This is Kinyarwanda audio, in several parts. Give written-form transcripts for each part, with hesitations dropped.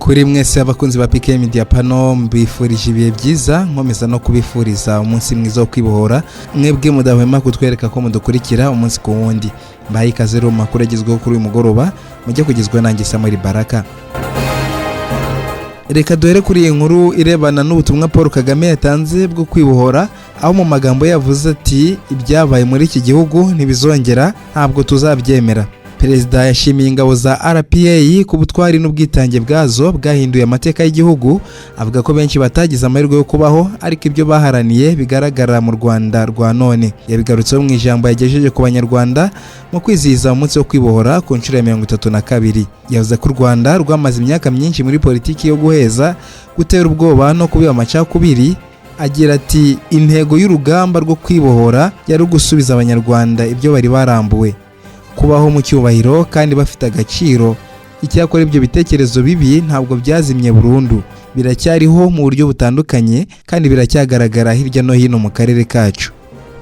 kuri mwese abakunzi ba PK Media Pano mbifurije ibihe byiza nkomeza no kubifuriza umunsi mwiza wo kwibohora mwebwe mudahwema kutwereka ko mudukurikira umunsi ku wundi mbaye ikaze mu makuru agezweho kuri uyu mugoroba mujye kugizwe nanjye Samuel Baraka. Reka duhere kuri iyi nkuru irebana n'ubutumwa Paul Kagame yatanze bwo kwibohora aho mu magambo yavuze ati ibyabaye muri iki gihugu ntibizongera ntabwo tuzabyemera. Perezida yashimiye ingabo za RPA ku butwari n'ubwitange bwazo bwahinduye amateka y'igihugu, avuga ko benshi batagize amahirwe yo kubaho ariko ibyo baharaniye bigaragara mu Rwanda rwa none. Yabigarutseho mu ijambo yagejeje ku banyarwanda mu kwizihiza umunsi wo kwibohora ku nshuro ya 32. Yavuze ko u Rwanda rwamaze imyaka myinshi muri politiki yo guheza, gutera ubwoba no kubiba amacakubiri. Agira ati intego y'urugamba rwo kwibohora yari gusubiza abanyarwanda ibyo bari barambuwe, kubaho mu cyubahiro kandi bafite agaciro. Icyakora ibyo bitekerezo bibi ntabwo byazimye burundu, biracyariho mu buryo butandukanye kandi biracyagaragara hirya no hino mu karere kacu.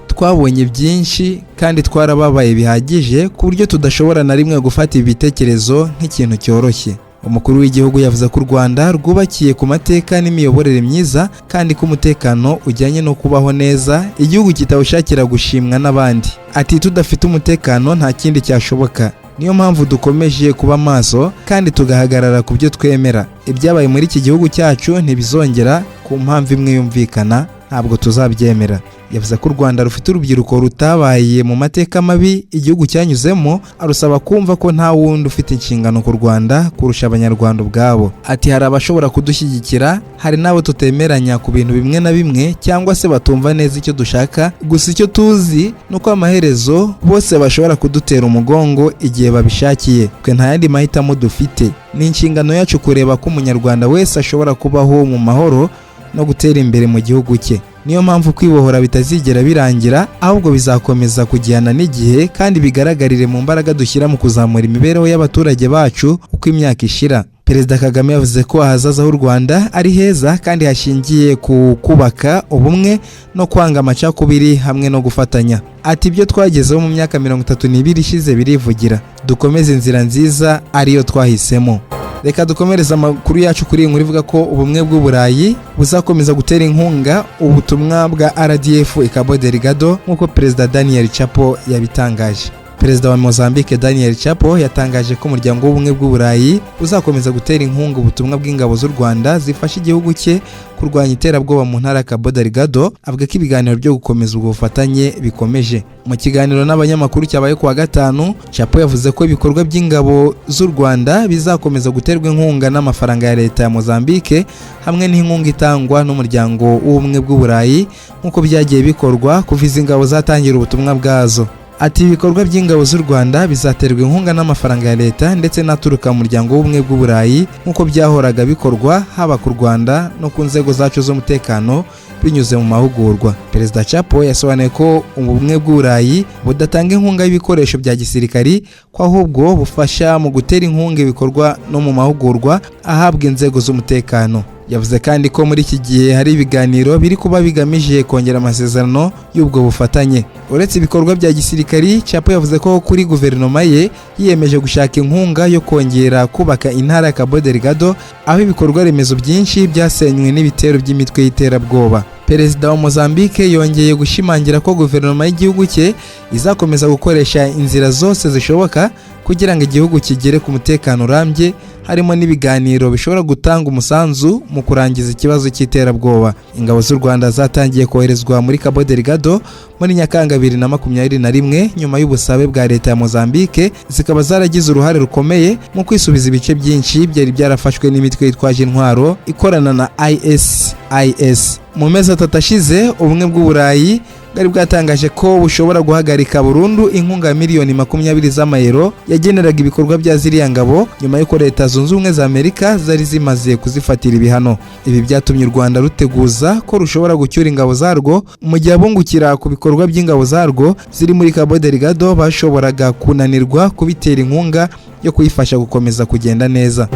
Twabonye byinshi kandi twarababaye bihagije ku buryo tudashobora na rimwe gufata ibi bitekerezo nk'ikintu cyoroshye. Umukuru w'igihugu yavuze ko u Rwanda rwubakiye ku mateka n'imiyoborere myiza kandi ko umutekano ujyanye no kubaho neza, igihugu kitawushakira gushimwa n'abandi. Ati tudafite umutekano nta kindi cyashoboka, niyo mpamvu dukomeje kuba maso kandi tugahagarara ku byo twemera. Ibyabaye muri iki gihugu cyacu ntibizongera ku mpamvu imwe yumvikana, ntabwo tuzabyemera. Yavuze ko u Rwanda rufite urubyiruko rutabaye mu mateka mabi igihugu cyanyuzemo, arusaba kumva ko nta wundi ufite inshingano ku Rwanda kurusha abanyarwanda ubwabo. Ati hari abashobora kudushyigikira, hari n'abo tutemeranya ku bintu bimwe na bimwe cyangwa se batumva neza icyo dushaka, gusa icyo tuzi nuko amaherezo bose bashobora kudutera umugongo igihe babishakiye. Twe nta yandi mahitamo dufite, ni inshingano yacu kureba ko umunyarwanda wese ashobora kubaho mu mahoro no gutera imbere mu gihugu cye. Niyo mpamvu kwibohora bitazigera birangira, ahubwo bizakomeza kujyana n'igihe kandi bigaragarire mu mbaraga dushyira mu kuzamura imibereho y'abaturage bacu uko imyaka ishira. Perezida Kagame yavuze ko ahazaza h'u Rwanda ari heza kandi hashingiye ku kubaka ubumwe no kwanga amacakubiri hamwe no gufatanya. Ati ibyo twagezeho mu myaka 32 ishize birivugira, dukomeze inzira nziza ariyo twahisemo. Reka dukomereza amakuru yacu kuri inkuru ivuga ko ubumwe bw'Uburayi buzakomeza gutera inkunga ubutumwa bwa RDF i Cabo Delgado nk'uko Perezida Daniel Chapo yabitangaje. Perezida wa Mozambique Daniel Chapo yatangaje ko umuryango w'ubumwe bw'Uburayi uzakomeza gutera inkunga ubutumwa bw'ingabo z'u Rwanda zifasha igihugu cye kurwanya iterabwoba mu ntara ya Cabo Delgado. Avuga ko ibiganiro byo gukomeza ubwo bufatanye bikomeje. Mu kiganiro n'abanyamakuru cyabaye ku wa gatanu, Chapo yavuze ko ibikorwa by'ingabo z'u Rwanda bizakomeza guterwa inkunga n'amafaranga ya leta ya Mozambique hamwe n'inkunga itangwa n'umuryango w'ubumwe bw'Uburayi nk'uko byagiye bikorwa kuva izi ngabo zatangira ubutumwa bwazo. Ati ibikorwa by'ingabo z'u Rwanda bizaterwa inkunga n'amafaranga ya leta ndetse n'aturuka mu muryango w'ubumwe bw'Uburayi nk'uko byahoraga bikorwa haba ku Rwanda no ku nzego zacu z'umutekano binyuze mu mahugurwa. Perezida Chapo yasobanuye ko ubumwe bw'Uburayi budatanga inkunga y'ibikoresho bya gisirikari, ko ahubwo bufasha mu gutera inkunga ibikorwa no mu mahugurwa ahabwa inzego z'umutekano. Yavuze kandi ko muri iki gihe hari ibiganiro biri kuba bigamije kongera amasezerano y'ubwo bufatanye. Uretse ibikorwa bya gisirikari, Chapo yavuze ko kuri guverinoma ye yiyemeje gushaka inkunga yo kongera kubaka intara ya Cabo Delgado aho ibikorwa remezo byinshi byasenywe n'ibitero by'imitwe y'iterabwoba. Perezida wa Mozambique yongeye gushimangira ko guverinoma y'igihugu cye izakomeza gukoresha inzira zose zishoboka kugira ngo igihugu kigere ku mutekano urambye, harimo n'ibiganiro bishobora gutanga umusanzu mu kurangiza ikibazo cy'iterabwoba. Ingabo z'u Rwanda zatangiye koherezwa muri Cabo Delgado muri Nyakanga 2021 nyuma y'ubusabe bwa leta ya Mozambique, zikaba zaragize uruhare rukomeye mu kwisubiza ibice byinshi byari byarafashwe n'imitwe yitwaje intwaro ikorana na ISIS. Mu mezi 3 ashize, ubumwe bw'Uburayi bwari bwatangaje ko bushobora guhagarika burundu inkunga ya miliyoni 20 z'amayero yageneraga ibikorwa bya ziriya ngabo nyuma y'uko Leta Zunze Ubumwe za Amerika zari zimaze kuzifatira ibihano. Ibi byatumye u Rwanda ruteguza ko rushobora gucyura ingabo zarwo mu gihe abungukira ku bikorwa by'ingabo zarwo ziri muri Cabo Delgado bashoboraga kunanirwa kubitera inkunga yo kuyifasha gukomeza kugenda neza.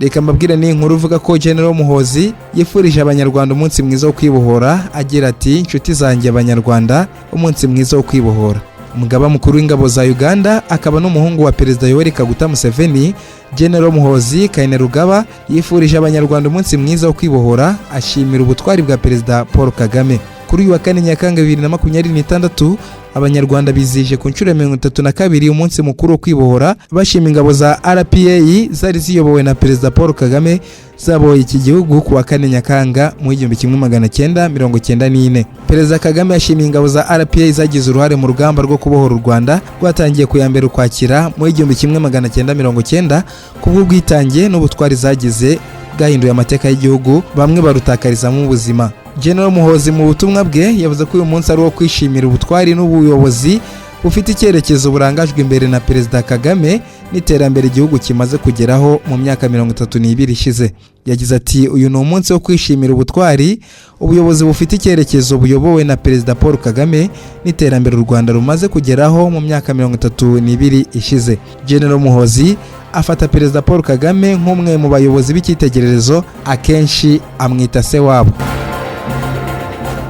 Reka mbabwire ni inkuru uvuga ko General Muhozi yifurije abanyarwanda umunsi mwiza wo kwibohora, agira ati inshuti zanjye abanyarwanda umunsi mwiza wo kwibohora. umugaba mukuru w'ingabo za Uganda akaba n'umuhungu wa perezida Yoweri Kaguta Museveni, General Muhoozi Kainerugaba, yifurije abanyarwanda umunsi mwiza wo kwibohora, ashimira ubutwari bwa perezida Paul Kagame. Kuri uyu wa 4 Nyakanga 2026 abanyarwanda bizije ku nshuro ya 32 umunsi mukuru wo kwibohora, bashima ingabo za RPA zari ziyobowe na perezida Paul Kagame zaboye iki gihugu ku wa 4 Nyakanga mu 1994. Perezida Kagame yashimiye ingabo za RPA zagize uruhare mu rugamba rwo kubohora u Rwanda rwatangiye ku ya mbere Ukwakira mu 1990 kubw'ubwitange n'ubutwari zagize bwahinduye amateka y'igihugu, bamwe barutakarizamo ubuzima. General Muhoozi mu butumwa bwe yavuze ko uyu munsi ari uwo kwishimira ubutwari n'ubuyobozi bufite icyerekezo burangajwe imbere na perezida Kagame n'iterambere igihugu kimaze kugeraho mu myaka 32 ishize. Yagize ati uyu ni umunsi wo kwishimira ubutwari, ubuyobozi bufite icyerekezo buyobowe na perezida Paul Kagame n'iterambere u Rwanda rumaze kugeraho mu myaka 32 ishize. General Muhoozi afata perezida Paul Kagame nk'umwe mu bayobozi b'icyitegererezo, akenshi amwita se wabo.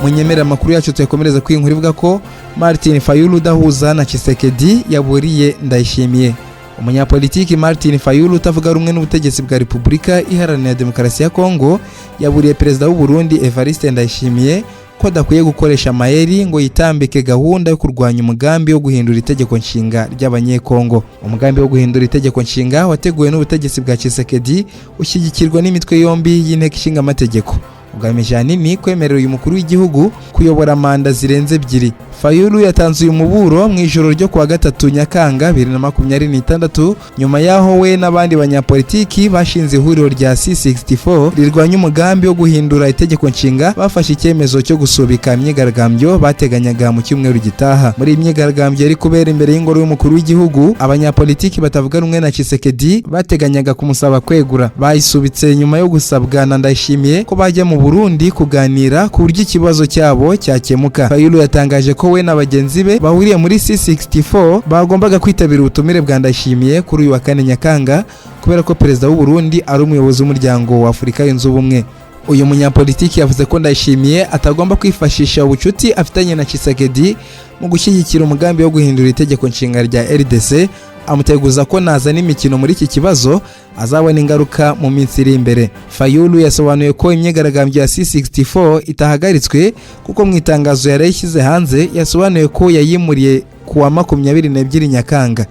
Munyemera amakuru yacu tuyakomereza ku inkuru ivuga ko Martin Fayulu udahuza na Tshisekedi yaburiye Ndayishimiye. Umunyapolitiki Martin Fayulu utavuga rumwe n'ubutegetsi bwa Repubulika Iharanira Demokarasi ya Kongo yaburiye perezida w'u Burundi Evariste Ndayishimiye ko adakwiye gukoresha amayeri ngo yitambike gahunda yo kurwanya umugambi wo guhindura itegeko nshinga ry'abanyekongo. Umugambi wo guhindura itegeko nshinga wateguwe n'ubutegetsi bwa Tshisekedi ushyigikirwa n'imitwe yombi y'inteko ishinga amategeko, ugamije ahanini kwemerera uyu mukuru w'igihugu kuyobora manda zirenze 2. Fayulu yatanze uyu muburo mu ijoro ryo kuwa 3 Nyakanga 2026 nyuma yaho we n'abandi banyapolitiki bashinze ihuriro rya C64 rirwanya umugambi wo guhindura itegeko nshinga bafashe icyemezo cyo gusubika imyigaragambyo bateganyaga mu cyumweru gitaha. Muri imyigaragambyo yari kubera imbere y'ingoro y'umukuru w'igihugu, abanyapolitiki batavuga rumwe na Tshisekedi bateganyaga kumusaba kwegura bayisubitse nyuma yo gusabwa na Ndayishimiye ko bajya mu Burundi kuganira ku buryo ikibazo cyabo cyakemuka. Fayulu yatangaje ko we na bagenzi be bahuriye muri C64 bagombaga kwitabira ubutumire bwa Ndayishimiye kuri uyu wa 4 Nyakanga kubera ko perezida w'u Burundi ari umuyobozi w'umuryango wa Afurika yunze ubumwe. Uyu munyapolitiki yavuze ko Ndayishimiye atagomba kwifashisha ubucuti afitanye na Tshisekedi mu gushyigikira umugambi wo guhindura itegeko nshinga rya RDC, amuteguza ko nazana imikino muri iki kibazo azabona ingaruka mu minsi iri imbere. Fayulu yasobanuye ko imyigaragambyo ya C64 itahagaritswe kuko mu itangazo yarayishyize hanze yasobanuye ko yayimuriye ku wa 22 Nyakanga.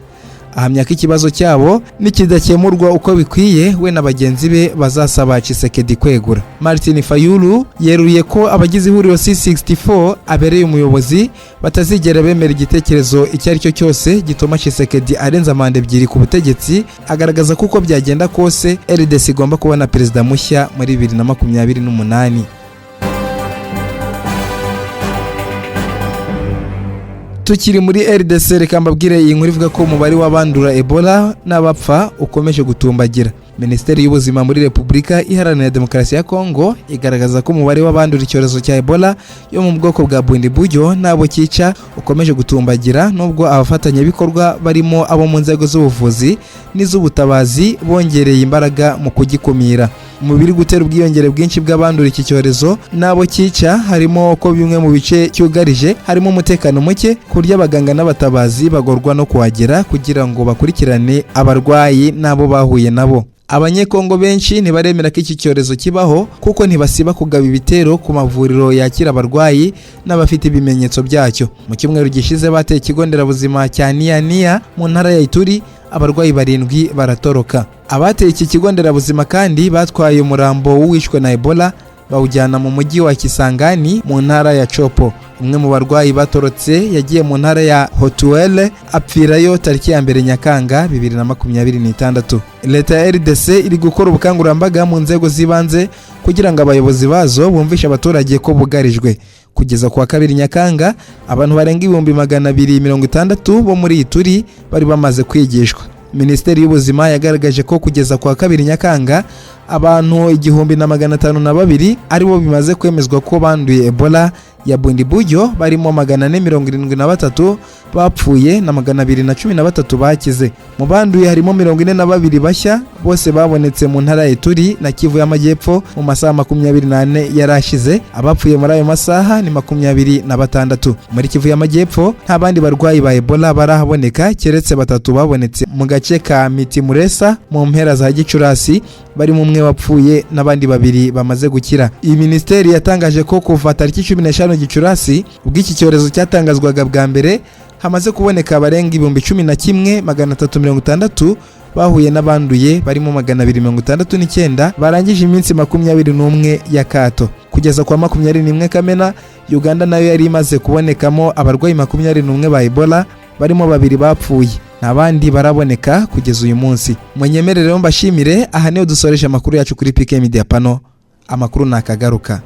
Ahamya ko ikibazo cyabo nikidakemurwa uko bikwiye we na bagenzi be bazasaba Tshisekedi kwegura. Martin Fayulu yeruye ko abagize ihuriro C64 abereye umuyobozi batazigera bemera igitekerezo icyo ari cyo cyose gituma Tshisekedi arenza manda 2 ku butegetsi, agaragaza ko uko byagenda kose RDC igomba kubona perezida mushya muri 2028. Tukiri muri RDC reka mbabwire iyi nkuru ivuga ko umubare w'abandura Ebola n'abapfa ukomeje gutumbagira. Minisiteri y'ubuzima muri Repubulika Iharanira Demokarasi ya Kongo igaragaza ko umubare w'abandura icyorezo cya Ebola yo mu bwoko bwa Bundibugyo nabo cyica ukomeje gutumbagira, nubwo abafatanyabikorwa barimo abo mu nzego z'ubuvuzi n'iz'ubutabazi bongereye imbaraga mu kugikumira. Umubiri gutera ubwiyongere bwinshi bw'abandura iki cyorezo nabo cyica harimo ko bimwe mu bice cyugarije harimo umutekano muke kurya abaganga n'abatabazi bagorwa no kuhagera kugira ngo bakurikirane abarwayi nabo bahuye nabo. Abanyekongo benshi ntibaremera ko iki cyorezo kibaho kuko ntibasiba kugaba ibitero ku mavuriro yakira abarwayi n'abafite ibimenyetso byacyo. Mu cyumweru gishize bateye ikigo nderabuzima cya Niania mu ntara ya Ituri, abarwayi 7 baratoroka. Abateye iki kigo nderabuzima kandi batwaye umurambo w'uwishwe na Ebola bawujyana mu mujyi wa Kisangani mu ntara ya Chopo. Umwe mu barwayi batorotse yagiye mu ntara ya Hotuele apfirayo tariki ya 2 Nyakanga 2026. Leta ya RDC iri gukora ubukangurambaga mu nzego z'ibanze kugira ngo abayobozi bazo bumvishe abaturage ko bugarijwe. Kugeza ku wa 2 Nyakanga abantu barenga 260 bo muri Ituri bari bamaze kwigishwa. Minisiteri y'ubuzima yagaragaje ko kugeza ku wa 2 Nyakanga abantu 1,502 aribo bimaze kwemezwa ko banduye Ebola ya bundi buryo, barimo 473 bapfuye na 213 bakize. Mu banduye harimo 42 bashya, bose babonetse mu ntara ya Ituri na Kivu y'Amajyepfo mu masaha 24 yarashize. Abapfuye muri ayo masaha ni 26. Muri Kivu y'Amajyepfo nta bandi barwayi ba Ebola barahaboneka keretse 3 babonetse mu gace ka Mitimuresa mu mpera za Gicurasi, bari mu umwe wapfuye n'abandi 2 bamaze gukira. Iyi ministeri yatangaje ko kuva tariki 15 Gicurasi ubwo iki cyorezo cyatangazwaga bwa mbere hamaze kuboneka abarenga 11,360 bahuye n'abanduye, barimo 269 barangije iminsi 21 y'akato. Kugeza kwa 21 Kamena, Uganda nayo yari imaze kubonekamo abarwayi 21 ba Ebola, barimo 2 bapfuye, n'abandi baraboneka kugeza uyu munsi. Munyemerere mbashimire, aha niho dusoreje amakuru yacu kuri PK Media Panel. Amakuru nakagaruka.